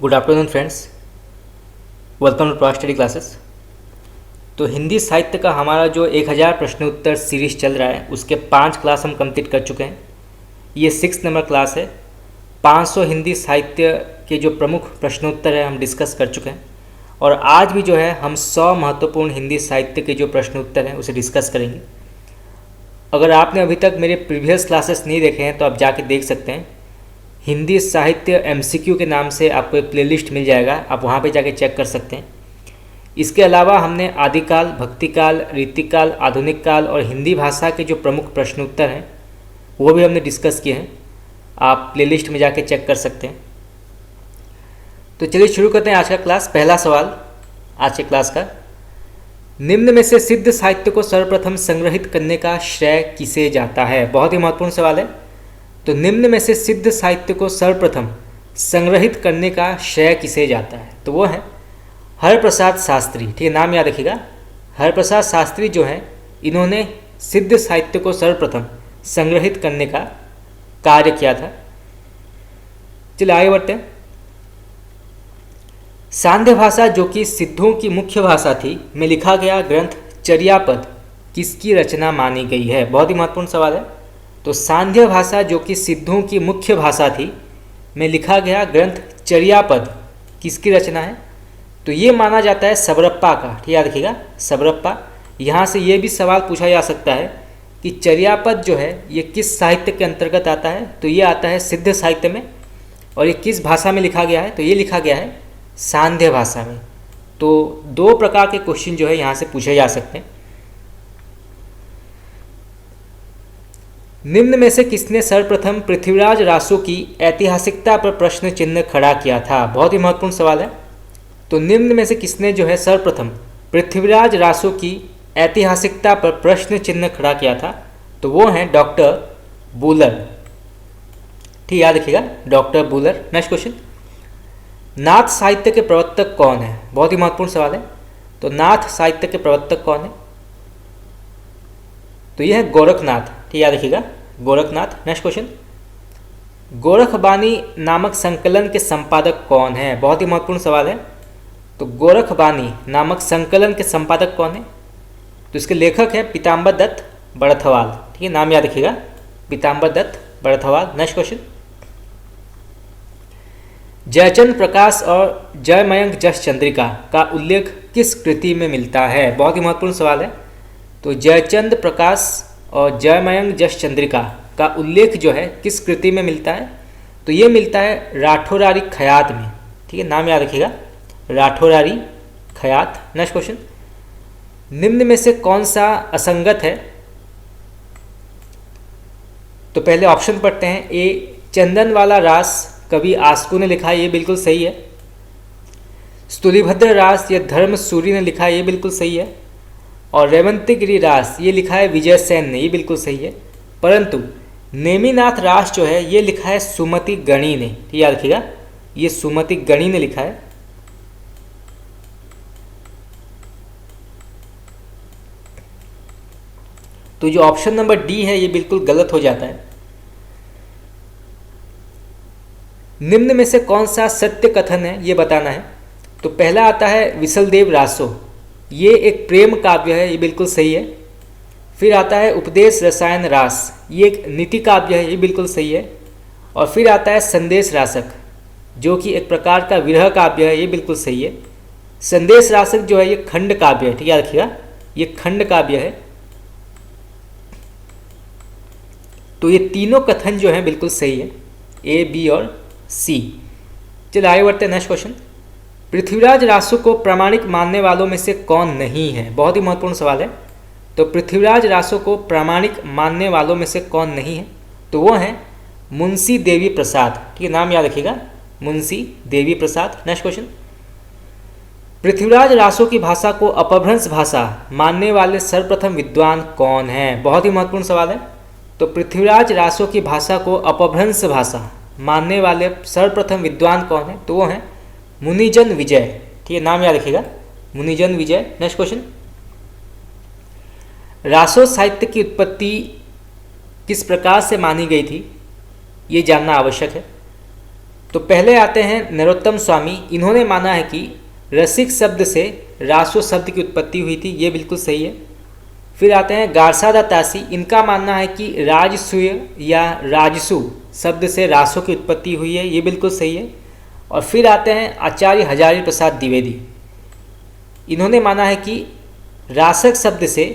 Good afternoon friends, welcome to pro study classes. तो हिंदी साहित्य का हमारा जो 1000 प्रश्न उत्तर सीरीज़ चल रहा है उसके 5 क्लास हम कंप्लीट कर चुके हैं। ये 6 नंबर क्लास है। 500 हिंदी साहित्य के जो प्रमुख प्रश्नोत्तर है हम डिस्कस कर चुके हैं और आज भी जो है हम 100 महत्वपूर्ण हिंदी साहित्य के जो प्रश्नोत्तर हैं उसे डिस्कस करेंगे। अगर आपने अभी तक मेरे प्रीवियस क्लासेस नहीं देखे हैं तो आप जाके देख सकते हैं। हिंदी साहित्य MCQ के नाम से आपको एक प्लेलिस्ट मिल जाएगा, आप वहाँ पे जाके चेक कर सकते हैं। इसके अलावा हमने आदिकाल, भक्तिकाल, रीतिकाल, आधुनिक काल और हिंदी भाषा के जो प्रमुख प्रश्न उत्तर हैं वो भी हमने डिस्कस किए हैं, आप प्लेलिस्ट में जाके चेक कर सकते हैं। तो चलिए शुरू करते हैं आज का क्लास। पहला सवाल आज के क्लास का, निम्न में से सिद्ध साहित्य को सर्वप्रथम संग्रहित करने का श्रेय किसे जाता है? बहुत ही महत्वपूर्ण सवाल है। तो निम्न में से सिद्ध साहित्य को सर्वप्रथम संग्रहित करने का श्रेय किसे जाता है? तो वो है हरप्रसाद शास्त्री। ठीक है, नाम याद रखिएगा। हरप्रसाद शास्त्री जो हैं इन्होंने सिद्ध साहित्य को सर्वप्रथम संग्रहित करने का कार्य किया था। चलिए आगे बढ़ते हैं। सांध्य भाषा जो कि सिद्धों की मुख्य भाषा थी में लिखा गया ग्रंथ चर्यापद किसकी रचना मानी गई है? बहुत ही महत्वपूर्ण सवाल है। तो सांध्य भाषा जो कि सिद्धों की मुख्य भाषा थी में लिखा गया ग्रंथ चर्यापद किसकी रचना है? तो ये माना जाता है सबरप्पा का। ठीक याद रखिएगा, सबरप्पा। यहाँ से ये भी सवाल पूछा जा सकता है कि चर्यापद जो है ये किस साहित्य के अंतर्गत आता है? तो ये आता है सिद्ध साहित्य में। और ये किस भाषा में लिखा गया है? तो ये लिखा गया है सांध्य भाषा में। तो 2 प्रकार के क्वेश्चन जो है यहाँ से पूछे जा सकते हैं। निम्न में से किसने सर्वप्रथम पृथ्वीराज रासो की ऐतिहासिकता पर प्रश्न चिन्ह खड़ा किया था? बहुत ही महत्वपूर्ण सवाल है। तो निम्न में से किसने जो है सर्वप्रथम पृथ्वीराज रासो की ऐतिहासिकता पर प्रश्न चिन्ह खड़ा किया था? तो वो हैं डॉक्टर बूलर। ठीक याद रखिएगा, डॉक्टर बूलर। नेक्स्ट क्वेश्चन, नाथ साहित्य के प्रवर्तक कौन है? बहुत ही महत्वपूर्ण सवाल है। तो नाथ साहित्य के प्रवर्तक कौन है? तो यह है गोरखनाथ। ठीक याद रखिएगा, गोरखनाथ। नेक्स्ट क्वेश्चन, गोरखबानी नामक संकलन के संपादक कौन है? बहुत ही महत्वपूर्ण सवाल है। तो गोरखबानी नामक संकलन के संपादक कौन है? तो इसके लेखक हैं पीताम्बर दत्त बड़थवाल। ठीक है, नाम याद रखिएगा, पीताम्बर दत्त बड़थवाल। नेक्स्ट क्वेश्चन, जयचंद्र प्रकाश और जयमयंक जस चंद्रिका का उल्लेख किस कृति में मिलता है? बहुत ही महत्वपूर्ण सवाल है। तो जयचंद्र प्रकाश और जयमयंक जस चंद्रिका का उल्लेख जो है किस कृति में मिलता है? तो ये मिलता है राठौरारी खयात में। ठीक है, नाम याद रखिएगा, राठौरारी खयात। नेक्स्ट क्वेश्चन, निम्न में से कौन सा असंगत है? तो पहले ऑप्शन पढ़ते हैं। ए, चंदनवाला रास कवि आस्कू ने लिखा है, ये बिल्कुल सही है। स्तुलिभद्र रास ये धर्म सूरी ने लिखा है, ये बिल्कुल सही है। और रेवंतगिरी रास ये लिखा है विजय सेन ने, ये बिल्कुल सही है। परंतु नेमिनाथ रास जो है ये लिखा है सुमति गणी ने। ठीक याद रखिएगा, ये सुमति गणी ने लिखा है। तो जो ऑप्शन नंबर डी है ये बिल्कुल गलत हो जाता है। निम्न में से कौन सा सत्य कथन है ये बताना है। तो पहला आता है विसलदेव रासो, ये एक प्रेम काव्य है, ये बिल्कुल सही है। फिर आता है उपदेश रसायन रास, ये एक नीति काव्य है, ये बिल्कुल सही है। और फिर आता है संदेश रासक जो कि एक प्रकार का विरह काव्य है, ये बिल्कुल सही है। संदेश रासक जो है ये खंड काव्य है। ठीक है, याद रखिएगा, ये खंड काव्य है। तो ये तीनों कथन जो है बिल्कुल सही है, ए, बी और सी। चलिए आगे बढ़ते हैं। नेक्स्ट क्वेश्चन, पृथ्वीराज रासो को प्रामाणिक मानने वालों में से कौन नहीं है? बहुत ही महत्वपूर्ण सवाल है। तो पृथ्वीराज रासो को प्रामाणिक मानने वालों में से कौन नहीं है? तो वो हैं मुंशी देवी प्रसाद। ठीक है, नाम याद रखिएगा, मुंशी देवी प्रसाद। नेक्स्ट क्वेश्चन, पृथ्वीराज रासो की भाषा को अपभ्रंश भाषा मानने वाले सर्वप्रथम विद्वान कौन है? बहुत ही महत्वपूर्ण सवाल है। तो पृथ्वीराज रासो की भाषा को अपभ्रंश भाषा मानने वाले सर्वप्रथम विद्वान कौन है? तो वो हैं मुनिजन विजय। ठीक है, नाम याद रखिएगा, मुनिजन विजय। नेक्स्ट क्वेश्चन, रासो साहित्य की उत्पत्ति किस प्रकार से मानी गई थी? ये जानना आवश्यक है। तो पहले आते हैं नरोत्तम स्वामी, इन्होंने माना है कि रसिक शब्द से रासो शब्द की उत्पत्ति हुई थी, ये बिल्कुल सही है। फिर आते हैं गारसादा तासी, इनका मानना है कि राजसूय या राजसु शब्द से रासो की उत्पत्ति हुई है, ये बिल्कुल सही है। और फिर आते हैं आचार्य हजारी प्रसाद द्विवेदी, इन्होंने माना है कि रासक शब्द से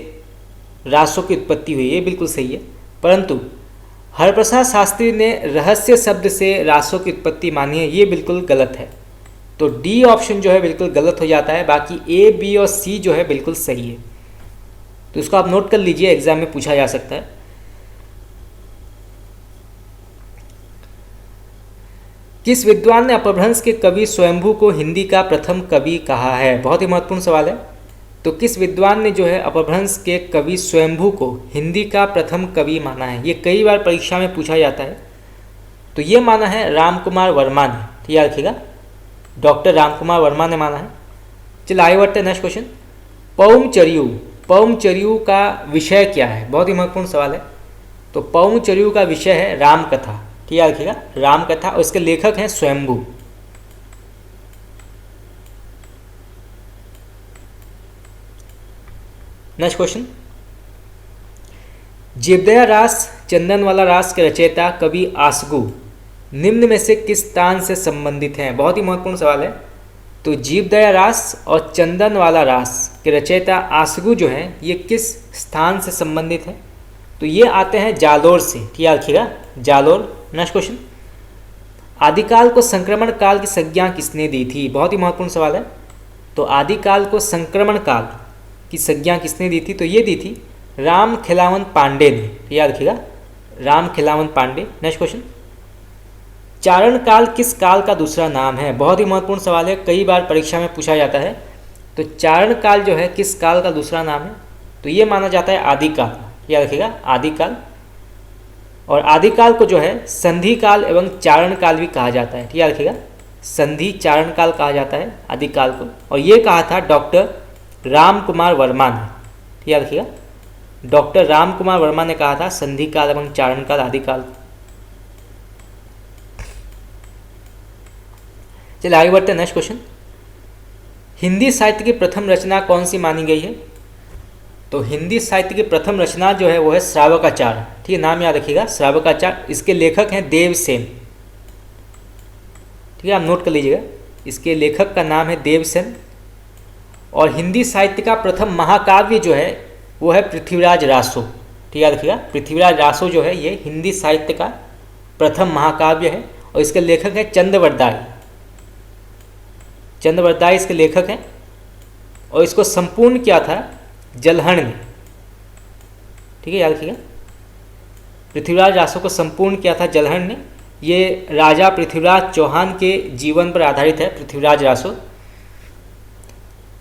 रासो की उत्पत्ति हुई है, ये बिल्कुल सही है। परंतु हरप्रसाद शास्त्री ने रहस्य शब्द से रासो की उत्पत्ति मानी है, ये बिल्कुल गलत है। तो डी ऑप्शन जो है बिल्कुल गलत हो जाता है, बाकी ए, बी और सी जो है बिल्कुल सही है। तो इसको आप नोट कर लीजिए, एग्जाम में पूछा जा सकता है। किस विद्वान ने अपभ्रंश के कवि स्वयंभू को हिंदी का प्रथम कवि कहा है? बहुत ही महत्वपूर्ण सवाल है। तो किस विद्वान ने जो है अपभ्रंश के कवि स्वयंभू को हिंदी का प्रथम कवि माना है? ये कई बार परीक्षा में पूछा जाता है। तो ये माना है रामकुमार वर्मा ने, ठीक याद रखिएगा, डॉक्टर रामकुमार वर्मा ने माना है। चलिए आगे बढ़ते हैं नेक्स्ट क्वेश्चन। पौमचर्यू, पौमचर्यू का विषय क्या है? बहुत ही महत्वपूर्ण सवाल है। तो पौमचर्यू का विषय है रामकथा, ठीक याद रखिएगा, रामकथा, और इसके लेखक हैं स्वयंभू। Next question. जीवदया रास चंदनवाला रास के रचयिता कवि आसगू निम्न में से किस स्थान से संबंधित हैं? बहुत ही महत्वपूर्ण सवाल है। तो जीवदया रास और चंदनवाला रास के रचयिता आसगू जो हैं ये किस स्थान से संबंधित हैं? तो ये आते हैं जालोर से, ठीक याद रखिएगा, जालोर। Next question. आदिकाल को संक्रमण काल की संज्ञा किसने दी थी? बहुत ही महत्वपूर्ण सवाल है। तो आदिकाल को संक्रमण काल की संज्ञा किसने दी थी? तो ये दी थी राम खिलावन पांडे ने, याद रखिएगा, राम खिलावन पांडे। Next question. चारण काल किस काल का दूसरा नाम है? बहुत ही महत्वपूर्ण सवाल है, कई बार परीक्षा में पूछा जाता है। तो चारण काल जो है किस काल का दूसरा नाम है? तो ये माना जाता है आदिकाल, याद रखिएगा, आदिकाल। और आदिकाल को जो है संधि काल एवं चारण काल भी कहा जाता है, ठीक याद रखिएगा, संधि चारण काल कहा जाता है आदिकाल को। और ये कहा था डॉक्टर रामकुमार वर्मा ने, ठीक याद रखिएगा, डॉक्टर रामकुमार वर्मा ने कहा था संधि काल एवं चारण काल आदिकाल। चलिए आगे बढ़ते हैं नेक्स्ट क्वेश्चन। हिंदी साहित्य की प्रथम रचना कौन सी मानी गई है? तो हिंदी साहित्य की प्रथम रचना जो है वो है श्रावकाचार, ठीक है, नाम याद रखिएगा, श्रावकाचार। इसके लेखक हैं देवसेन, ठीक है, आप नोट कर लीजिएगा, इसके लेखक का नाम है देवसेन। और हिंदी साहित्य का प्रथम महाकाव्य जो है वो है पृथ्वीराज रासो, ठीक याद रखिएगा, पृथ्वीराज रासो जो है ये हिंदी साहित्य का प्रथम महाकाव्य है। और इसके लेखक हैं चंद्रवरदाई, चंद्रवरदाई इसके लेखक हैं। और इसको संपूर्ण किया था जलहण ने, ठीक है, याद रखिएगा, पृथ्वीराज रासो को संपूर्ण किया था जलहण ने। ये राजा पृथ्वीराज चौहान के जीवन पर आधारित है पृथ्वीराज रासो।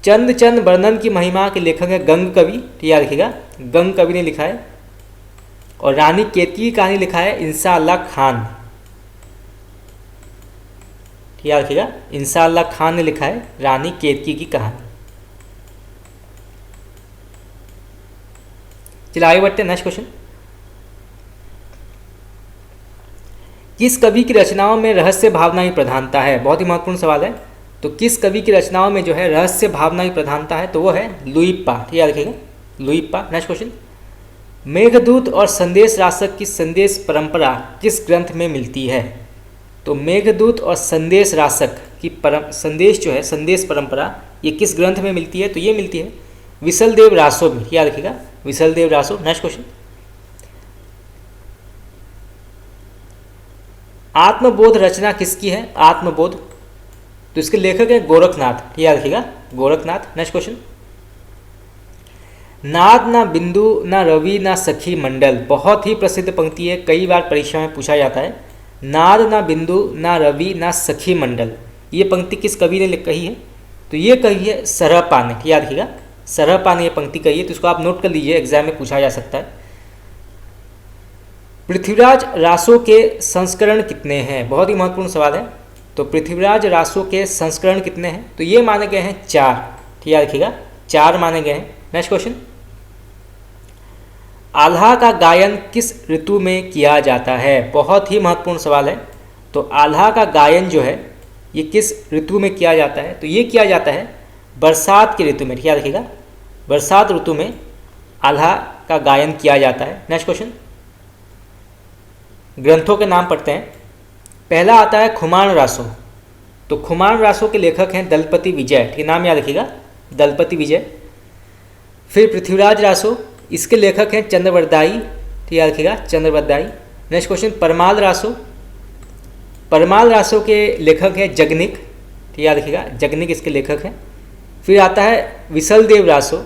चंद चंद वर्णन की महिमा के लेखक है गंग कवि, ठीक याद रखिएगा, गंग कवि ने लिखा है। और रानी केतकी की कहानी लिखा है इंसाअल्लाह खान, ठीक याद रखिएगा, इंसाअल्लाह खान ने लिखा है रानी केतकी की कहानी। चलिए आगे बढ़ते हैं नेक्स्ट क्वेश्चन। किस कवि की रचनाओं में रहस्य भावना की प्रधानता है? बहुत ही महत्वपूर्ण सवाल है। तो किस कवि की रचनाओं में जो है रहस्य भावना की प्रधानता है? तो वो है लुइप्पा, ठीक याद रखिएगा, लुइप्पा। Next question. मेघदूत और संदेश रासक की संदेश परंपरा किस ग्रंथ में मिलती है? तो मेघदूत और संदेश रासक की संदेश जो है, संदेश परंपरा, ये किस ग्रंथ में मिलती है? तो ये मिलती है विसलदेव रासो में, याद रखिएगा, विसलदेव रासो। Next question. आत्मबोध रचना किसकी है? आत्मबोध, तो इसके लेखक हैं गोरखनाथ, याद रखिएगा, गोरखनाथ। Next question. नाद ना बिंदु ना रवि ना सखी मंडल, बहुत ही प्रसिद्ध पंक्ति है, कई बार परीक्षा में पूछा जाता है। नाद ना बिंदु ना रवि ना सखी मंडल, ये पंक्ति किस कवि ने कही है? तो ये कही है सरहपा ने, याद रखिएगा, सरहपा ने ये पंक्ति कही है। तो इसको आप नोट कर लीजिए, एग्जाम में पूछा जा सकता है। पृथ्वीराज रासो के संस्करण कितने हैं? बहुत ही महत्वपूर्ण सवाल है। तो पृथ्वीराज रासो के संस्करण कितने हैं? तो ये माने गए हैं 4, ठीक याद रखिएगा, 4 माने गए हैं। Next question. आल्हा का गायन किस ऋतु में किया जाता है? बहुत ही महत्वपूर्ण सवाल है। तो आल्हा का गायन जो है ये किस ऋतु में किया जाता है? तो ये किया जाता है बरसात की ऋतु में। याद रखिएगा, बरसात ऋतु में आल्हा का गायन किया जाता है। नेक्स्ट क्वेश्चन, ग्रंथों के नाम पढ़ते हैं। पहला आता है खुमान रासो। तो खुमान रासो के लेखक हैं दलपति विजय। ठीक है, नाम याद रखिएगा, दलपति विजय। फिर पृथ्वीराज रासो, इसके लेखक हैं चंद्रवरदाई। ठीक, याद रखिएगा, चंद्रवरदाई। Next question, Parmal Raso. परमाल रासो के लेखक हैं जगनिक। ठीक, याद रखिएगा, जगनिक इसके लेखक हैं। फिर आता है विसलदेव रासो।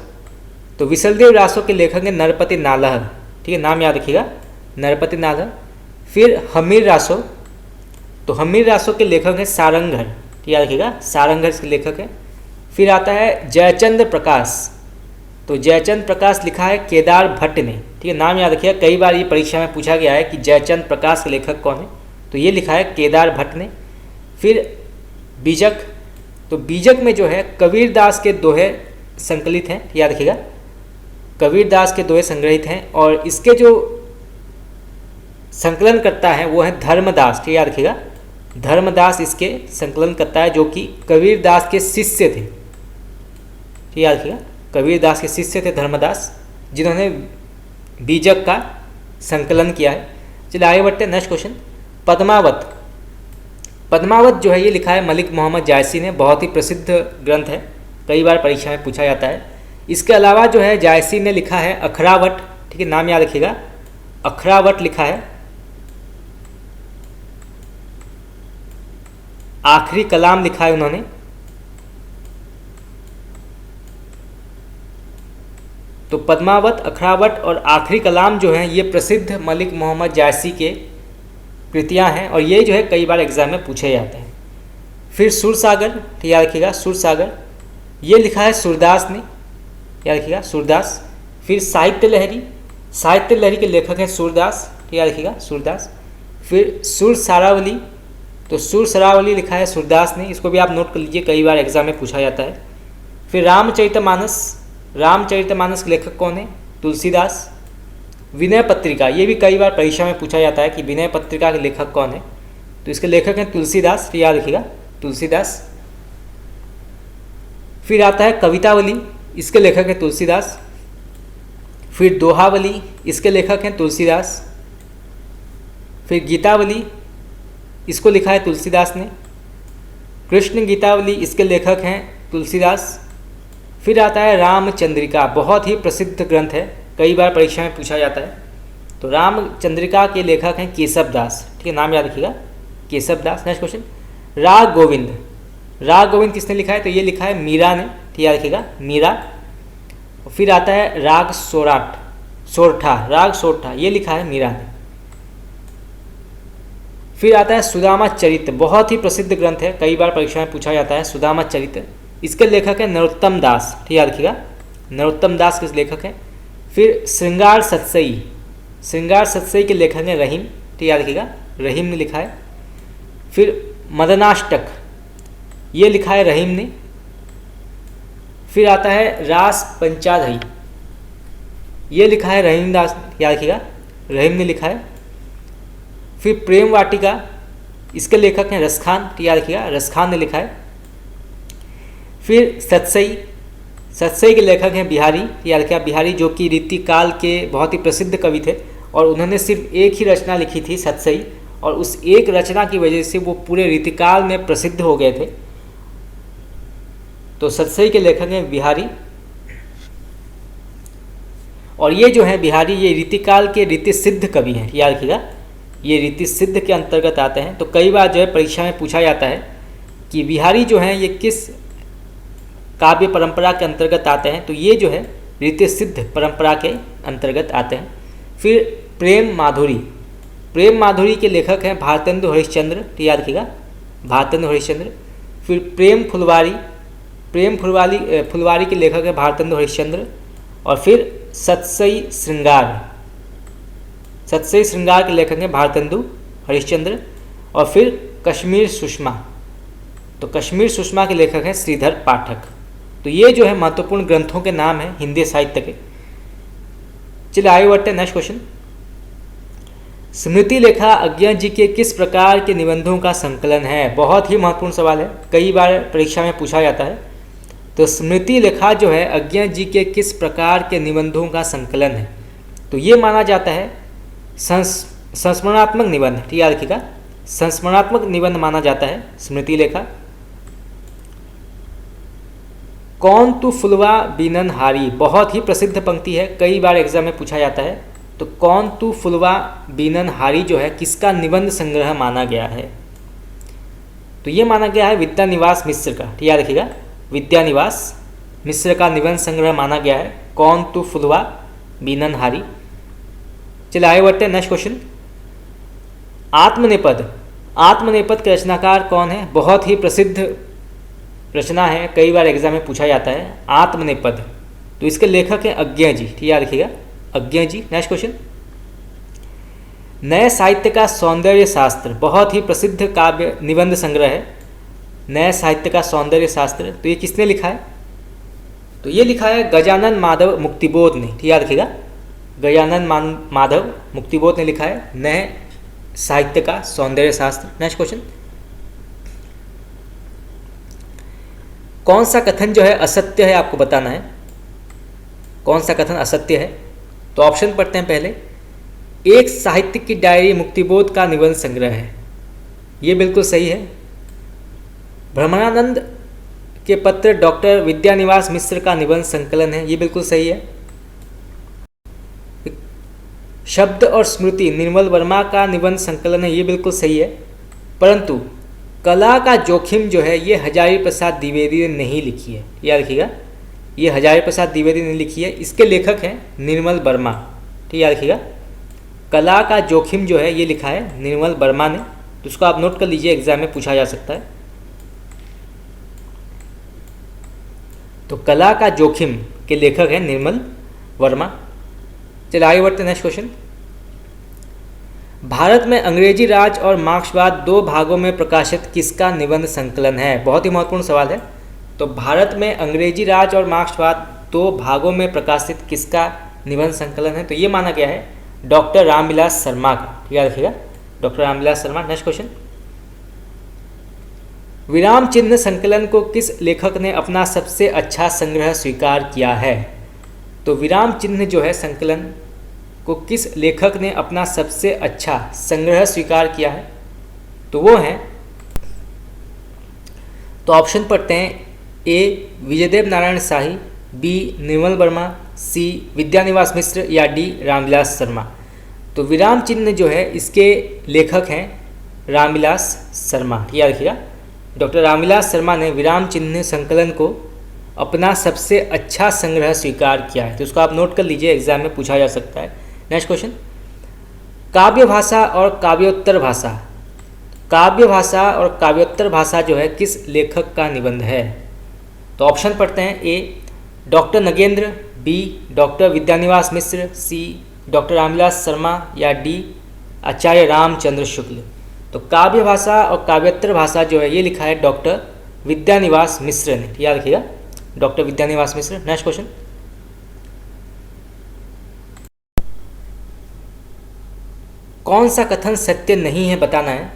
तो विसलदेव रासो के लेखक हैं नरपति नालह। ठीक है, नाम याद रखिएगा, नरपति नालह। फिर हमीर रासो। तो हमीर रासो के लेखक हैं सारंगधर। ठीक, याद रखिएगा, सारंगधर इसके लेखक हैं। फिर आता है जयचंद्र प्रकाश। तो जयचंद्र प्रकाश लिखा है केदार भट्ट ने। ठीक है, नाम याद रखिएगा, कई बार ये परीक्षा में पूछा गया है कि जयचंद्र प्रकाश के लेखक कौन है। तो ये लिखा है केदार भट्ट ने। फिर बीजक। तो बीजक में जो है कबीर दास के दोहे संकलित हैं। याद रखिएगा, कबीर दास के दोहे संग्रहित हैं और इसके जो संकलन करता है वो है धर्मदास। ठीक, याद रखिएगा, धर्मदास इसके संकलन करता है, जो कि कबीर दास के शिष्य थे। ठीक, याद रखिएगा, कबीर दास के शिष्य थे धर्मदास, जिन्होंने बीजक का संकलन किया है। चलिए आगे बढ़ते हैं। Next question, Padmaavat. पद्मावत जो है ये लिखा है मलिक मोहम्मद जायसी ने। बहुत ही प्रसिद्ध ग्रंथ है, कई बार परीक्षा में पूछा जाता है। इसके अलावा जो है जायसी ने लिखा है अखरावट। ठीक है, नाम याद रखिएगा, अखरावट लिखा है। आखिरी कलाम लिखा है उन्होंने। तो पद्मावत, अखरावट और आखिरी कलाम जो हैं ये प्रसिद्ध मलिक मोहम्मद जायसी के कृतियां हैं और ये जो है कई बार एग्जाम में पूछे जाते हैं। फिर सुरसागर। ठीक, याद रखिएगा, सुरसागर ये लिखा है सूरदास ने। याद रखिएगा, सूरदास। फिर साहित्य लहरी। साहित्य लहरी के लेखक हैं सूरदास। ठीक, याद रखिएगा, सूरदास। फिर सुर सरावली। तो सुर सरावली लिखा है सूरदास ने, इसको भी आप नोट कर लीजिए, कई बार एग्जाम में पूछा जाता है। फिर रामचरितमानस। रामचरितमानस के लेखक कौन है? तुलसीदास। विनय पत्रिका, ये भी कई बार परीक्षा में पूछा जाता है कि विनय पत्रिका के लेखक कौन है। तो इसके लेखक हैं तुलसीदास। याद रखिएगा, तुलसीदास। फिर आता है कवितावली, इसके लेखक हैं तुलसीदास। फिर दोहावली, इसके लेखक हैं तुलसीदास। फिर गीतावली, इसको लिखा है तुलसीदास ने। कृष्ण गीतावली, इसके लेखक हैं तुलसीदास। फिर आता है रामचंद्रिका, बहुत ही प्रसिद्ध ग्रंथ है, कई बार परीक्षा में पूछा जाता है। तो रामचंद्रिका के लेखक हैं केशव दास। ठीक है, नाम याद रखिएगा, केशव दास। नेक्स्ट क्वेश्चन, राग गोविंद। राग गोविंद किसने लिखा है? तो ये लिखा है मीरा ने। ठीक, याद रखिएगा, मीरा। फिर आता है राग सोरठा, राग सोरठा, ये लिखा है मीरा ने। फिर आता है सुदामा चरित्र, बहुत ही प्रसिद्ध ग्रंथ है, कई बार परीक्षा में पूछा जाता है सुदामा चरित्र। इसके लेखक हैं नरोत्तम दास। ठीक, याद रखिएगा, नरोत्तम दास के लेखक हैं। फिर श्रृंगार सतसई, श्रृंगार सतसई के लेखक हैं रहीम। ठीक, याद रखिएगा, रहीम ने लिखा है। फिर मदनाष्टक, ये लिखा है रहीम ने। फिर आता है रास पंचाधई, ये लिखा है रहीम दास। याद रखिएगा, रहीम ने लिखा है। फिर प्रेम वाटिका, इसके लेखक हैं रसखान। याद रखिएगा, रसखान ने लिखा है। फिर सतसई, सतसई के लेखक हैं बिहारी। याद रखिएगा, बिहारी, जो कि रीतिकाल के बहुत ही प्रसिद्ध कवि थे और उन्होंने सिर्फ एक ही रचना लिखी थी, सतसई, और उस एक रचना की वजह से वो पूरे रीतिकाल में प्रसिद्ध हो गए थे। तो सतसई के लेखक हैं बिहारी। और ये जो है बिहारी, ये रीतिकाल के रीति सिद्ध कवि हैं। याद रखिएगा, ये रीति सिद्ध के अंतर्गत आते हैं। तो कई बार जो है परीक्षा में पूछा जाता है कि बिहारी जो हैं ये किस काव्य परंपरा के अंतर्गत आते हैं। तो ये जो है रीति सिद्ध परंपरा के अंतर्गत आते हैं। फिर प्रेम माधुरी, प्रेम माधुरी के लेखक हैं भारतेंदु हरिश्चंद्र। याद रखिएगा, भारतेंदु हरिश्चंद्र। फिर प्रेम फुलवारी, प्रेम फुलवारी के लेखक हैं भारतेंदु हरिश्चंद्र। और फिर सतसई श्रृंगार, सतसई श्रृंगार के लेखक हैं भारतेंदु हरिश्चंद्र। और फिर कश्मीर सुषमा, तो कश्मीर सुषमा के लेखक हैं श्रीधर पाठक। तो ये जो है महत्वपूर्ण ग्रंथों के नाम हैं हिंदी साहित्य के। चलिए आगे बढ़ते हैं। नेक्स्ट क्वेश्चन, स्मृति लेखा अज्ञा जी के किस प्रकार के निबंधों का संकलन है? बहुत ही महत्वपूर्ण सवाल है, कई बार परीक्षा में पूछा जाता है। तो स्मृति लेखा जो है अज्ञा जी के किस प्रकार के निबंधों का संकलन है? तो ये माना जाता है संस्मरणात्मक निबंध। ठीक याद रखिएगा, संस्मरणात्मक निबंध माना जाता है स्मृति लेखा। कौन तू फुलवा बीनन हारी, बहुत ही प्रसिद्ध पंक्ति है, कई बार एग्जाम में पूछा जाता है। तो कौन तू फुलवा बीनन हारी जो है किसका निबंध संग्रह माना गया है? तो ये माना गया है विद्यानिवास मिश्र का। ठीक याद रखिएगा, विद्यानिवास मिश्र का निबंध संग्रह माना गया है कौन तू फुलवा बीनन हारी। चलिए आगे बढ़ते हैं, नेक्स्ट क्वेश्चन। आत्मनेपद, आत्मनेपद के रचनाकार कौन है? बहुत ही प्रसिद्ध रचना है, कई बार एग्जाम में पूछा जाता है आत्मनेपद। तो इसके लेखक हैं अज्ञा जी। ठीक याद रखिएगा, अज्ञा जी। Next question. नए साहित्य का सौंदर्य शास्त्र, बहुत ही प्रसिद्ध काव्य निबंध संग्रह है नए साहित्य का सौंदर्य शास्त्र। तो ये किसने लिखा है? तो ये लिखा है गजानन माधव मुक्तिबोध ने। ठीक याद रखिएगा, गजानन माधव मुक्तिबोध ने लिखा है नए साहित्य का सौंदर्य शास्त्र। Next question. कौन सा कथन जो है असत्य है, आपको बताना है कौन सा कथन असत्य है। तो ऑप्शन पढ़ते हैं पहले। एक साहित्य की डायरी मुक्तिबोध का निबंध संग्रह है, ये बिल्कुल सही है। भ्रमरानंद के पत्र डॉक्टर विद्यानिवास मिश्र का निबंध संकलन है, ये बिल्कुल सही है। शब्द और स्मृति निर्मल वर्मा का निबंध संकलन है, ये बिल्कुल सही है। परंतु कला का जोखिम जो है ये हजारी प्रसाद द्विवेदी ने नहीं लिखी है। याद रखिएगा, ये हजारी प्रसाद द्विवेदी ने लिखी है, इसके लेखक हैं निर्मल वर्मा। ठीक याद रखिएगा, कला का जोखिम जो है ये लिखा है निर्मल वर्मा ने। तो उसको आप नोट कर लीजिए, एग्जाम में पूछा जा सकता है। तो कला का जोखिम के लेखक हैं निर्मल वर्मा। चलिए आगे बढ़ते हैं, नेक्स्ट क्वेश्चन। भारत में अंग्रेजी राज और मार्क्सवाद दो भागों में प्रकाशित किसका निबंध संकलन है? बहुत ही महत्वपूर्ण सवाल है। तो भारत में अंग्रेजी राज और मार्क्सवाद दो भागों में प्रकाशित किसका निबंध संकलन है? तो ये माना गया है डॉक्टर रामविलास शर्मा का। याद रखिएगा, doctor Ramvilas Sharma. Next question. विराम चिन्ह संकलन को किस लेखक ने अपना सबसे अच्छा संग्रह स्वीकार किया है? तो विराम चिन्ह जो है संकलन को किस लेखक ने अपना सबसे अच्छा संग्रह स्वीकार किया है? तो वो हैं, तो ऑप्शन पढ़ते हैं। ए विजयदेव नारायण शाही, बी निर्मल वर्मा, सी विद्यानिवास मिश्र या डी रामविलास शर्मा। तो विराम चिन्ह जो है इसके लेखक हैं रामविलास शर्मा। याद रखिएगा, डॉक्टर रामविलास शर्मा ने विराम चिन्ह संकलन को अपना सबसे अच्छा संग्रह स्वीकार किया है। तो उसको आप नोट कर लीजिए, एग्जाम में पूछा जा सकता है। Next question. काव्य भाषा और काव्योत्तर भाषा, काव्य भाषा और काव्योत्तर भाषा जो है किस लेखक का निबंध है? तो ऑप्शन पढ़ते हैं। A doctor Nagendra, B doctor Vidyaniwas Mishra, C doctor Ramvilas Sharma या डी आचार्य रामचंद्र शुक्ल। तो काव्य भाषा और काव्योत्तर भाषा जो है ये लिखा है डॉक्टर विद्यानिवास मिश्र ने। याद रखिएगा, doctor Vidyaniwas Mishra. Next question. कौन सा कथन सत्य नहीं है बताना है।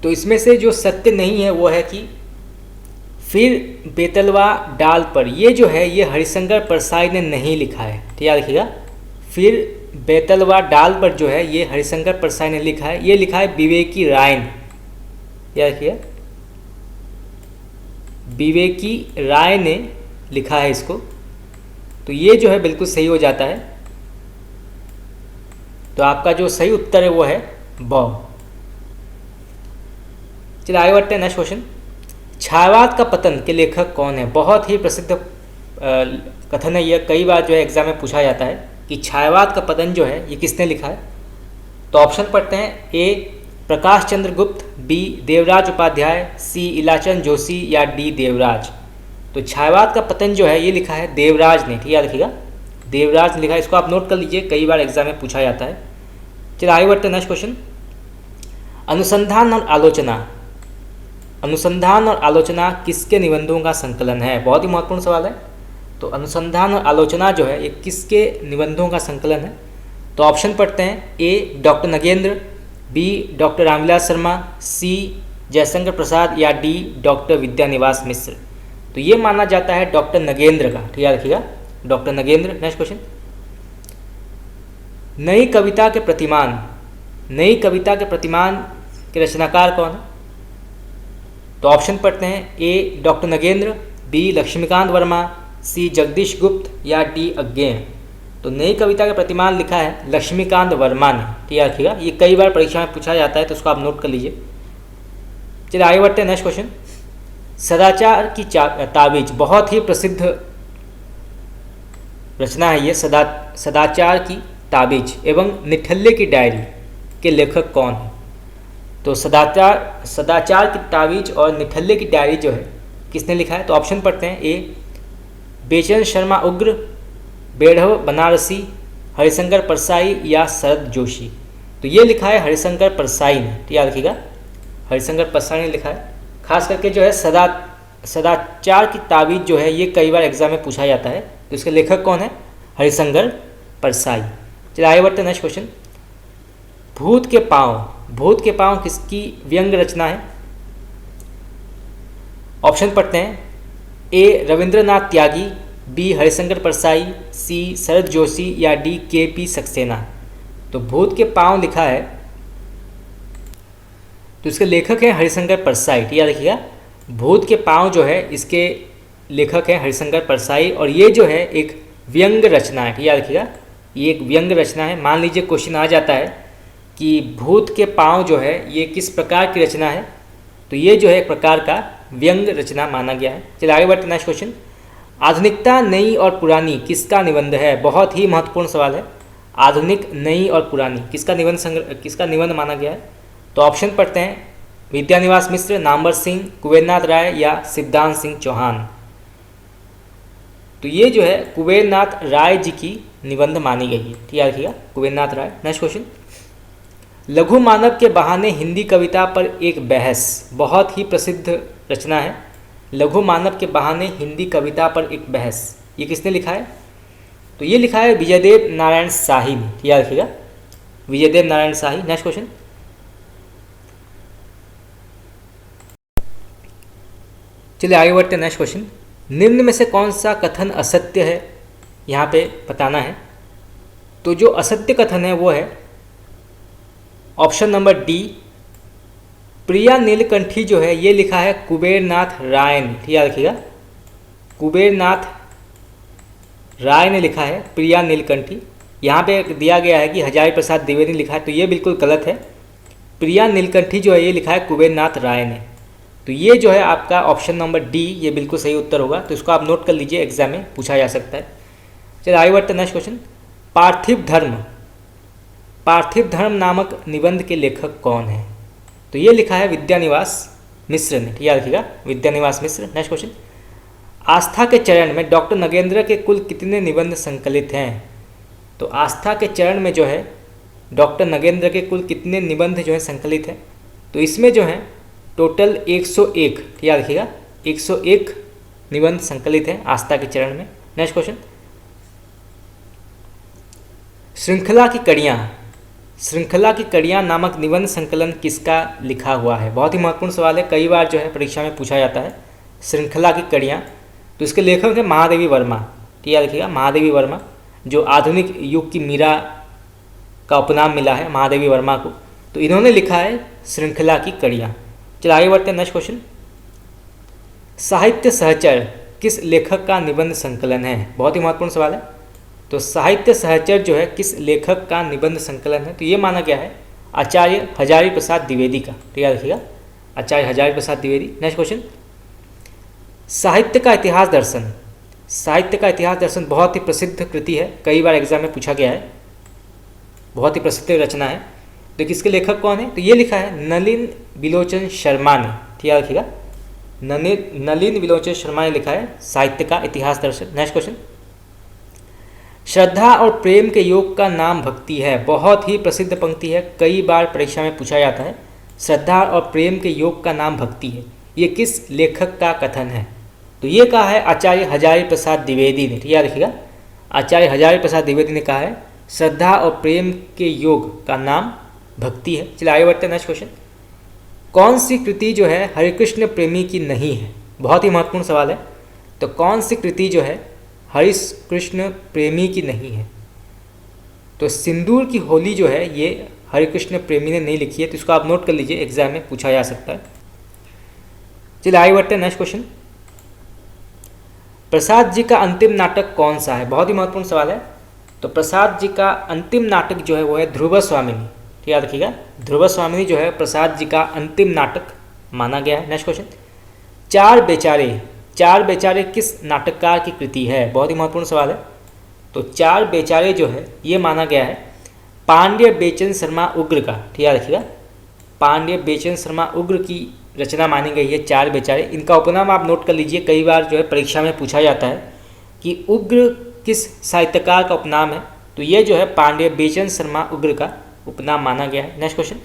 तो इसमें से जो सत्य नहीं है वो है कि फिर बेतलवा डाल पर, ये जो है ये हरिशंकर परसाई ने नहीं लिखा है। तो याद रखिएगा, फिर बेतलवा डाल पर जो है ये हरिशंकर परसाई ने लिखा है, ये लिखा है विवेकी राय ने। याद रखिएगा, विवेकी राय ने लिखा है इसको। तो ये जो है बिल्कुल सही हो जाता है। तो आपका जो सही उत्तर है वो है ब। चलिए आगे बढ़ते हैं, नेक्स्ट क्वेश्चन। छायावाद का पतन के लेखक कौन है? बहुत ही प्रसिद्ध कथन है यह, कई बार जो है एग्जाम में पूछा जाता है कि छायावाद का पतन जो है ये किसने लिखा है? तो ऑप्शन पढ़ते हैं। ए प्रकाश चंद्र गुप्त, बी देवराज उपाध्याय, सी इलाचन जोशी या डी देवराज। तो छायावाद का पतन जो है ये लिखा है देवराज ने। ठीक याद रखिएगा, देवराज ने लिखा है, इसको आप नोट कर लीजिए, कई बार एग्जाम में पूछा जाता है। चलिए आगे बढ़ते हैं, नेक्स्ट क्वेश्चन। अनुसंधान और आलोचना, अनुसंधान और आलोचना किसके निबंधों का संकलन है? बहुत ही महत्वपूर्ण सवाल है। तो अनुसंधान और आलोचना जो है ये किसके निबंधों का संकलन है? तो ऑप्शन पढ़ते हैं, A doctor Nagendra, B doctor Ramvilas Sharma, C Jaishankar Prasad या डी डॉक्टर विद्यानिवास मिश्र। तो ये माना जाता है डॉक्टर नगेंद्र का, ठीक है, रखिएगा डॉक्टर नगेंद्र। नेक्स्ट क्वेश्चन, नई कविता के प्रतिमान, नई कविता के प्रतिमान के रचनाकार कौन है? तो ऑप्शन पढ़ते हैं, A doctor Nagendra, B Laxmikant Verma, सी जगदीश गुप्त या डी अज्ञेय। तो नई कविता का प्रतिमान लिखा है लक्ष्मीकांत वर्मा ने, ठीक है, रखिएगा। ये कई बार परीक्षा में पूछा जाता है, तो उसको आप नोट कर लीजिए। चलिए आगे बढ़ते हैं। नेक्स्ट क्वेश्चन, सदाचार की ताबीज, बहुत ही प्रसिद्ध रचना है ये, सदाचार की ताबीज एवं निठल्ले की डायरी के लेखक कौन है? तो सदाचार की ताबीज और निठल्ले की डायरी जो है किसने लिखा है? तो ऑप्शन पढ़ते हैं, ए बेचन शर्मा उग्र, बेढ़व बनारसी, हरिशंकर परसाई या शरद जोशी। तो ये लिखा है हरिशंकर परसाई ने, याद रखिएगा हरिशंकर परसाई ने लिखा है। खास करके जो है सदाचार की ताबीज जो है ये कई बार एग्जाम में पूछा जाता है, तो इसके लेखक कौन है? हरिशंकर परसाई। चलिए आगे बढ़ते हैं। नेक्स्ट क्वेश्चन, भूत के पांव, भूत के पांव किसकी व्यंग रचना है? ऑप्शन पढ़ते हैं, ए रविंद्रनाथ त्यागी, बी हरिशंकर परसाई, सी शरद जोशी या डी के.पी. सक्सेना। तो भूत के पांव लिखा है, तो इसके लेखक हैं हरिशंकर परसाई, याद रखिएगा। भूत के पांव जो है इसके लेखक हैं हरिशंकर परसाई, और ये जो है एक व्यंग रचना है, याद रखिएगा ये एक व्यंग रचना है। मान लीजिए क्वेश्चन आ जाता है कि भूत के पांव जो है ये किस प्रकार की रचना है, तो ये जो है एक प्रकार का व्यंग रचना माना गया है। चलिए आगे बढ़ते हैं। नेक्स्ट क्वेश्चन, आधुनिकता नई और पुरानी किसका निबंध है? बहुत ही महत्वपूर्ण सवाल है। आधुनिक, नई और पुरानी किसका निबंध माना गया है? तो ऑप्शन पढ़ते हैं, विद्यानिवास मिश्र, नामवर सिंह, कुबेरनाथ राय या सिद्धांत सिंह चौहान। तो ये जो है कुबेरनाथ राय जी की निबंध मानी गई है, ठीक है, रखिएगा कुबेरनाथ राय। नेक्स्ट क्वेश्चन, लघु मानव के बहाने हिंदी कविता पर एक बहस, बहुत ही प्रसिद्ध रचना है। लघु मानव के बहाने हिंदी कविता पर एक बहस, ये किसने लिखा है? तो ये लिखा है विजयदेव नारायण शाही ने, याद रखिएगा विजयदेव नारायण शाही। नेक्स्ट क्वेश्चन, चलिए आगे बढ़ते हैं। नेक्स्ट क्वेश्चन, निम्न में से कौन सा कथन असत्य है? यहाँ पे बताना है। तो जो असत्य कथन है वो है ऑप्शन नंबर डी, प्रिया नीलकंठी जो है ये लिखा है कुबेरनाथ राय ने, याद रखिएगा कुबेरनाथ राय ने लिखा है प्रिया नीलकंठी। यहाँ पे दिया गया है कि हजारी प्रसाद द्विवेदी ने लिखा है, तो ये बिल्कुल गलत है। प्रिया नीलकंठी जो है ये लिखा है कुबेरनाथ राय ने। तो ये जो है आपका ऑप्शन नंबर डी, ये बिल्कुल सही उत्तर होगा। तो इसको आप नोट कर लीजिए, एग्जाम में पूछा जा सकता है। चलिए आगे बढ़ते हैं। नेक्स्ट क्वेश्चन, पार्थिव धर्म, पार्थिव धर्म नामक निबंध के लेखक कौन है? तो ये लिखा है विद्यानिवास मिश्र ने, याद रखिएगा विद्यानिवास मिश्र। नेक्स्ट क्वेश्चन, आस्था के चरण में डॉक्टर नगेंद्र के कुल कितने निबंध संकलित हैं? तो आस्था के चरण में जो है डॉक्टर नगेंद्र के कुल कितने निबंध जो है संकलित हैं? तो इसमें जो है टोटल 101, याद रखिएगा 101 निबंध संकलित हैं आस्था के चरण में। नेक्स्ट क्वेश्चन, श्रृंखला की कड़ियाँ, श्रृंखला की कड़ियाँ नामक निबंध संकलन किसका लिखा हुआ है? बहुत ही महत्वपूर्ण सवाल है, कई बार जो है परीक्षा में पूछा जाता है। श्रृंखला की कड़ियाँ, तो इसके लेखक है महादेवी वर्मा, याद रखिएगा महादेवी वर्मा, जो आधुनिक युग की मीरा का उपनाम मिला है महादेवी वर्मा को। तो इन्होंने लिखा है श्रृंखला की कड़ियाँ। चलिए आगे बढ़ते हैं। नेक्स्ट क्वेश्चन, साहित्य सहचर किस लेखक का निबंध संकलन है? बहुत ही महत्वपूर्ण सवाल है। तो साहित्य सहचर जो है किस लेखक का निबंध संकलन है? तो ये माना गया है आचार्य हजारी प्रसाद द्विवेदी का, याद रखिएगा आचार्य हजारी प्रसाद द्विवेदी। नेक्स्ट क्वेश्चन, साहित्य का इतिहास दर्शन, साहित्य का इतिहास दर्शन बहुत ही प्रसिद्ध कृति है, कई बार एग्जाम में पूछा गया है, बहुत ही प्रसिद्ध रचना है। तो किसके लेखक कौन है? तो ये लिखा है नलिन विलोचन शर्मा ने, याद रखिएगा नलिन विलोचन शर्मा ने लिखा है साहित्य का इतिहास दर्शन। नेक्स्ट क्वेश्चन, श्रद्धा और प्रेम के योग का नाम भक्ति है, बहुत ही प्रसिद्ध पंक्ति है, कई बार परीक्षा में पूछा जाता है। श्रद्धा और प्रेम के योग का नाम भक्ति है, ये किस लेखक का कथन है? तो ये कहा है आचार्य हजारी प्रसाद द्विवेदी ने, याद रखिएगा आचार्य हजारी प्रसाद द्विवेदी ने कहा है श्रद्धा और प्रेम के योग का नाम भक्ति है। चलिए आगे बढ़ते हैं नेक्स्ट क्वेश्चन। कौन सी कृति जो है हरे कृष्ण प्रेमी की नहीं है? बहुत ही महत्वपूर्ण सवाल है। तो कौन सी कृति जो है हरि कृष्ण प्रेमी की नहीं है? तो सिंदूर की होली जो है ये हरे कृष्ण प्रेमी ने नहीं लिखी है, तो इसको आप नोट कर लीजिए, एग्जाम में पूछा जा सकता है। चलिए आगे बढ़ते हैं नेक्स्ट क्वेश्चन। प्रसाद जी का अंतिम नाटक कौन सा है? बहुत ही महत्वपूर्ण सवाल है। तो प्रसाद जी का अंतिम नाटक जो है वो है ध्रुव स्वामिनी। तो याद रखिएगा, ध्रुव स्वामिनी जो है प्रसाद जी का अंतिम नाटक माना गया है। Next question. चार बेचारे, चार बेचारे किस नाटककार की कृति है? बहुत ही महत्वपूर्ण सवाल है। तो चार बेचारे जो है ये माना गया है पांड्य बेचन शर्मा उग्र का। ठीक है, रखिएगा, पांड्य बेचन शर्मा उग्र की रचना मानी गई है चार बेचारे। इनका उपनाम आप नोट कर लीजिए, कई बार जो है परीक्षा में पूछा जाता है कि उग्र किस साहित्यकार का उपनाम है, तो ये जो है पांड्य बेचन शर्मा उग्र का उपनाम माना गया है। Next question.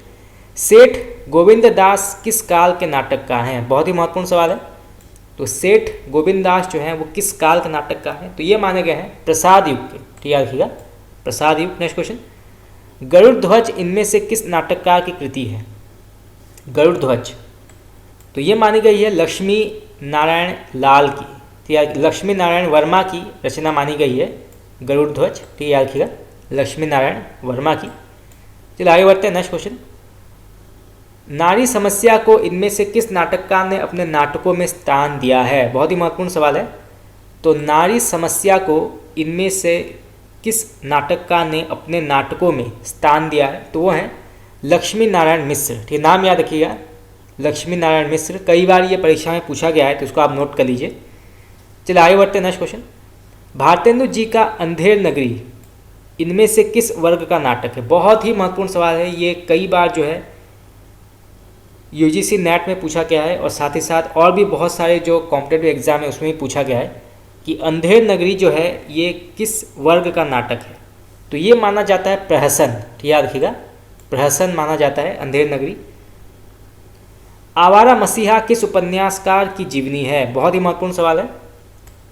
सेठ गोविंद दास किस काल के नाटककार हैं? बहुत ही महत्वपूर्ण सवाल है। तो सेठ गोविंद दास जो है वो किस काल का नाटककार है? तो ये माने गए हैं प्रसाद युग के। ठीक है, रखिएगा, प्रसाद युग। Next question. गरुड़ ध्वज इनमें से किस नाटककार की कृति है? गरुड़ ध्वज तो ये मानी गई है लक्ष्मी नारायण लाल की। ठीक है, लक्ष्मी नारायण वर्मा की रचना मानी गई है गरुड़ ध्वज। ठीक है, रखिएगा, लक्ष्मी नारायण वर्मा की। चलिए आगे बढ़ते हैं नेक्स्ट क्वेश्चन। नारी समस्या को इनमें से किस नाटककार ने अपने नाटकों में स्थान दिया है? बहुत ही महत्वपूर्ण सवाल है। तो नारी समस्या को इनमें से किस नाटककार ने अपने नाटकों में स्थान दिया है? तो वो हैं लक्ष्मी नारायण मिश्र। ठीक है, नाम याद रखिएगा, लक्ष्मी नारायण मिश्र। कई बार ये परीक्षा में पूछा गया है, तो इसको आप नोट कर लीजिए। चलिए आगे बढ़ते हैं नेक्स्ट क्वेश्चन। भारतेंदु जी का अंधेर नगरी इनमें से किस वर्ग का नाटक है? बहुत ही महत्वपूर्ण सवाल है। ये कई बार जो है यूजीसी नेट में पूछा गया है, और साथ ही साथ और भी बहुत सारे जो कॉम्पिटेटिव एग्जाम है उसमें भी पूछा गया है कि अंधेर नगरी जो है ये किस वर्ग का नाटक है? तो ये माना जाता है प्रहसन। ठीक, याद रखिएगा, प्रहसन माना जाता है अंधेर नगरी। आवारा मसीहा किस उपन्यासकार की जीवनी है? बहुत ही महत्वपूर्ण सवाल है।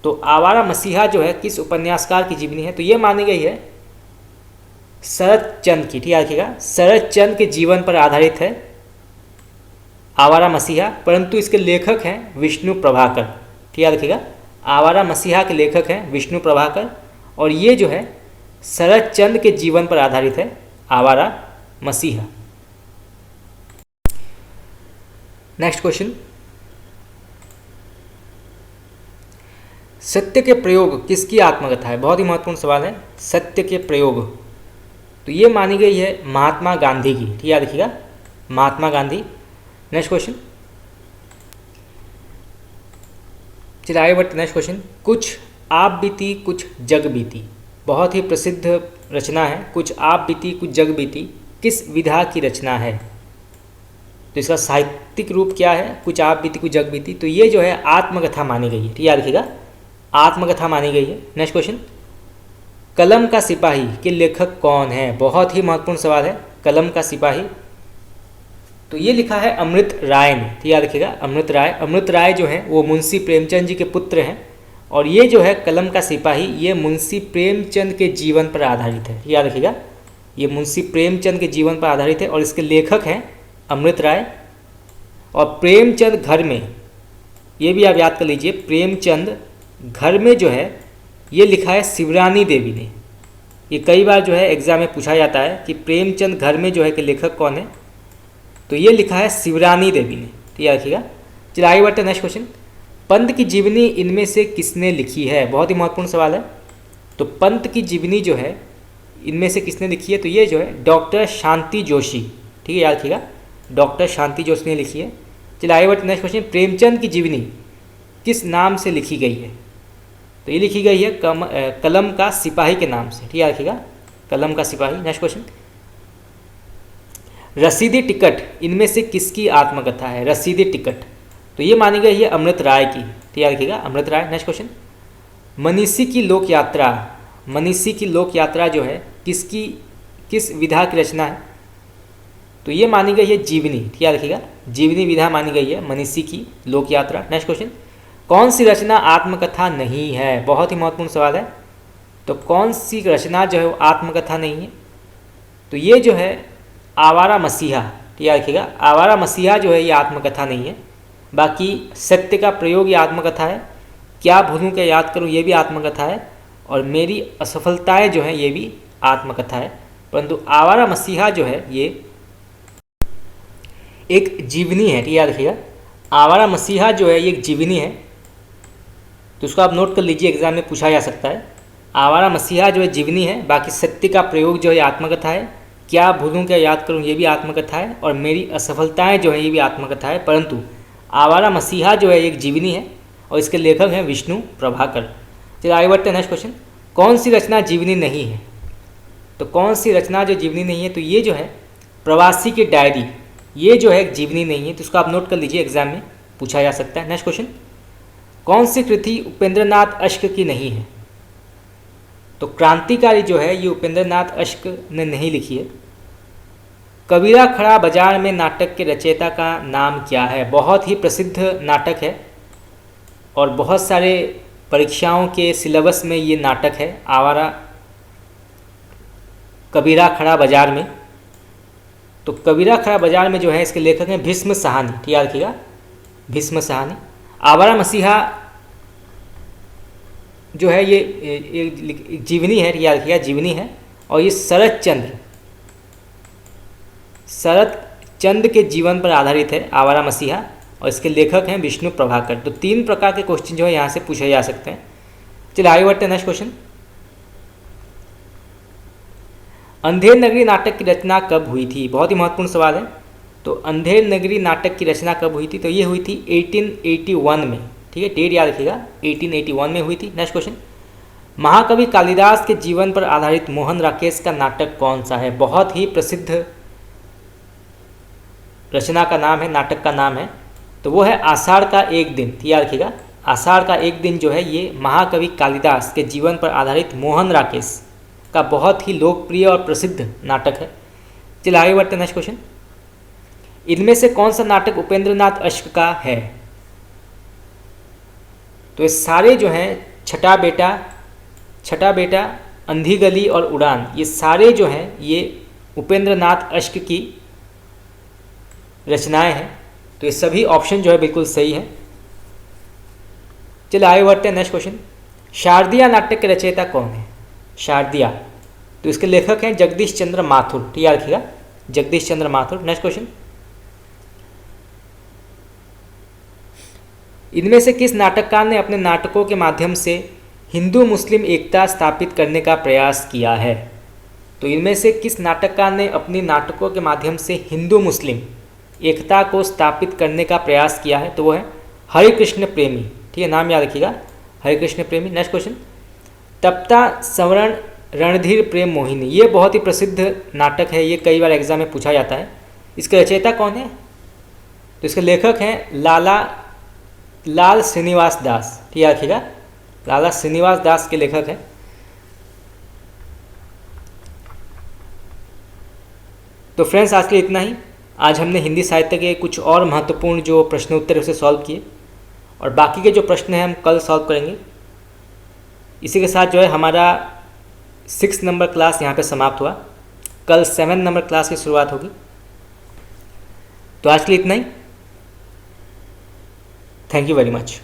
तो आवारा मसीहा जो है किस उपन्यासकार की जीवनी है? तो ये मानी गई है शरद चंद्र की। ठीक है, रखिएगा, शरद चंद्र के जीवन पर आधारित है आवारा मसीहा, परंतु इसके लेखक हैं विष्णु प्रभाकर। ठीक है, रखिएगा, आवारा मसीहा के लेखक हैं विष्णु प्रभाकर, और ये जो है शरद चंद्र के जीवन पर आधारित है आवारा मसीहा। Next question. सत्य के प्रयोग किसकी आत्मकथा है? बहुत ही महत्वपूर्ण सवाल है। सत्य के प्रयोग तो ये मानी गई है महात्मा गांधी की। ठीक है, याद रखिएगा, महात्मा गांधी। Next question. चलिए आगे बढ़ते नेक्स्ट क्वेश्चन। कुछ आप बीती कुछ जग बीती, बहुत ही प्रसिद्ध रचना है। कुछ आप बीती कुछ जग बीती किस विधा की रचना है? तो इसका साहित्यिक रूप क्या है? कुछ आप बीती कुछ जग बीती, तो ये जो है आत्मकथा मानी गई है। ठीक है, याद रखिएगा, आत्मकथा मानी गई है। Next question. कलम का सिपाही के लेखक कौन है? बहुत ही महत्वपूर्ण सवाल है। कलम का सिपाही तो ये लिखा है अमृत राय ने। ठीक है, याद रखिएगा, अमृत राय। अमृत राय जो हैं वो मुंशी प्रेमचंद जी के पुत्र हैं, और ये जो है कलम का सिपाही ये मुंशी प्रेमचंद के जीवन पर आधारित है। याद रखिएगा, ये मुंशी प्रेमचंद के जीवन पर आधारित है, और इसके लेखक हैं अमृत राय। और प्रेमचंद घर में, ये भी आप याद कर लीजिए, प्रेमचंद घर में जो है ये लिखा है शिवरानी देवी ने। ये कई बार जो है एग्जाम में पूछा जाता है कि प्रेमचंद घर में जो है कि लेखक कौन है? तो ये लिखा है शिवरानी देवी ने। ठीक है, रखिएगा। चलिए आगे बढ़ते हैं नेक्स्ट क्वेश्चन। पंत की जीवनी इनमें से किसने लिखी है? बहुत ही महत्वपूर्ण सवाल है। तो पंत की जीवनी जो है इनमें से किसने लिखी है? तो ये जो है डॉक्टर शांति जोशी। ठीक है, याद रखिएगा, डॉक्टर शांति जोशी ने लिखी है। चलिए आगे बढ़ते नेक्स्ट क्वेश्चन। प्रेमचंद की जीवनी किस नाम से लिखी गई है? तो ये लिखी गई है कलम का सिपाही के नाम से। ठीक है, रखिएगा, कलम का सिपाही। Next question. रसीदी टिकट इनमें से किसकी आत्मकथा है? रसीदी टिकट तो ये मानी गई है अमृत राय की। ठीक है, रखिएगा, अमृत राय। Next question. मनीषी की लोक यात्रा, मनीषी की लोक यात्रा जो है किस विधा की रचना है? तो ये मानी गई है जीवनी। ठीक है, रखिएगा, जीवनी विधा मानी गई है मनीषी की लोक यात्रा। Next question. कौन सी रचना आत्मकथा नहीं है? बहुत ही महत्वपूर्ण सवाल है। तो कौन सी रचना जो है वो आत्मकथा नहीं है? तो ये जो है आवारा मसीहा, याद रखिएगा, आवारा मसीहा जो है ये आत्मकथा नहीं है। बाकी सत्य का प्रयोग ये आत्मकथा है, क्या भूलूं क्या याद करूं ये भी आत्मकथा है, और मेरी असफलताएं जो है ये भी आत्मकथा है। परंतु आवारा मसीहा जो है ये एक जीवनी है, याद रखिएगा, आवारा मसीहा जो है ये एक जीवनी है। तो उसको आप नोट कर लीजिए, एग्जाम में पूछा जा सकता है। आवारा मसीहा जो है जीवनी है, बाकी सत्य का प्रयोग जो है आत्मकथा है, क्या भूलूं क्या याद करूं ये भी आत्मकथा है, और मेरी असफलताएं जो है ये भी आत्मकथा है। परंतु आवारा मसीहा जो है एक जीवनी है और इसके लेखक हैं विष्णु प्रभाकर। चलिए आगे बढ़ते हैं नेक्स्ट क्वेश्चन। कौन सी रचना जीवनी नहीं है? तो कौन सी रचना जो जीवनी नहीं है? तो ये जो है प्रवासी की डायरी, ये जो है एक जीवनी नहीं है। तो उसको आप नोट कर लीजिए, एग्जाम में पूछा जा सकता है। नेक्स्ट क्वेश्चन, कौन सी कृति उपेंद्रनाथ अश्क की नहीं है? तो क्रांतिकारी जो है ये उपेंद्रनाथ अश्क ने नहीं लिखी है। कबीरा खड़ा बाजार में नाटक के रचयिता का नाम क्या है? बहुत ही प्रसिद्ध नाटक है और बहुत सारे परीक्षाओं के सिलेबस में ये नाटक है, आवारा कबीरा खड़ा बाजार में। तो कबीरा खड़ा बाजार में जो है इसके लेखक हैं भीष्म साहनी, याद रखिएगा, भीष्म साहनी। आवारा मसीहा जो है ये जीवनी है, याद रखिएगा, जीवनी है, और ये शरत चंद्र के जीवन पर आधारित है आवारा मसीहा, और इसके लेखक हैं विष्णु प्रभाकर। तो 3 प्रकार के क्वेश्चन जो है यहाँ से पूछे जा सकते हैं। चलिए आगे बढ़ते हैं नेक्स्ट क्वेश्चन। अंधेर नगरी नाटक की रचना कब हुई थी? बहुत ही महत्वपूर्ण सवाल है। तो अंधेर नगरी नाटक की रचना कब हुई थी? तो ये हुई थी 1881 में, ठीक है, डेट याद रखिएगा, 1881 में हुई थी। नेक्स्ट क्वेश्चन, महाकवि कालिदास के जीवन पर आधारित मोहन राकेश का नाटक कौन सा है? बहुत ही प्रसिद्ध रचना का नाम है, नाटक का नाम है, तो वो है आषाढ़ का एक दिन, याद रखिएगा, आषाढ़ का एक दिन जो है ये महाकवि कालिदास के जीवन पर आधारित मोहन राकेश का बहुत ही लोकप्रिय और प्रसिद्ध नाटक है। चलिए आगे बढ़ते हैं नेक्स्ट क्वेश्चन। इनमें से कौन सा नाटक उपेंद्रनाथ अश्क का है? तो ये सारे जो हैं छठा बेटा, अंधी गली और उड़ान, ये सारे जो हैं ये उपेंद्रनाथ अश्क की रचनाएं हैं। तो ये सभी ऑप्शन जो है बिल्कुल सही है। चलिए आगे बढ़ते हैं नेक्स्ट क्वेश्चन। शारदिया नाटक के रचयिता कौन है? शारदिया, तो इसके लेखक हैं जगदीश चंद्र माथुर, याद रखिएगा, जगदीश चंद्र माथुर। नेक्स्ट क्वेश्चन, इनमें से किस नाटककार ने अपने नाटकों के माध्यम से हिंदू मुस्लिम एकता स्थापित करने का प्रयास किया है? तो इनमें से किस नाटककार ने अपनी नाटकों के माध्यम से हिंदू मुस्लिम एकता को स्थापित करने का प्रयास किया है? तो वो है हरिकृष्ण प्रेमी, ठीक है, नाम याद रखिएगा, हरिकृष्ण प्रेमी। नेक्स्ट क्वेश्चन, तप्ता संवरण रणधीर प्रेम मोहिनी, ये बहुत ही प्रसिद्ध नाटक है, ये कई बार एग्जाम में पूछा जाता है। इसके रचयिता कौन है? तो इसके लेखक हैं लाल श्रीनिवास दास, ठीक याद रखिएगा, लाला श्रीनिवास दास के लेखक हैं। तो फ्रेंड्स आज के लिए इतना ही। आज हमने हिंदी साहित्य के कुछ और महत्वपूर्ण जो प्रश्न उत्तर उसे सॉल्व किए, और बाकी के जो प्रश्न हैं हम कल सॉल्व करेंगे। इसी के साथ जो है हमारा 6 नंबर क्लास यहाँ पे समाप्त हुआ। कल 7 नंबर क्लास की शुरुआत होगी। तो आज के लिए इतना ही। Thank you very much.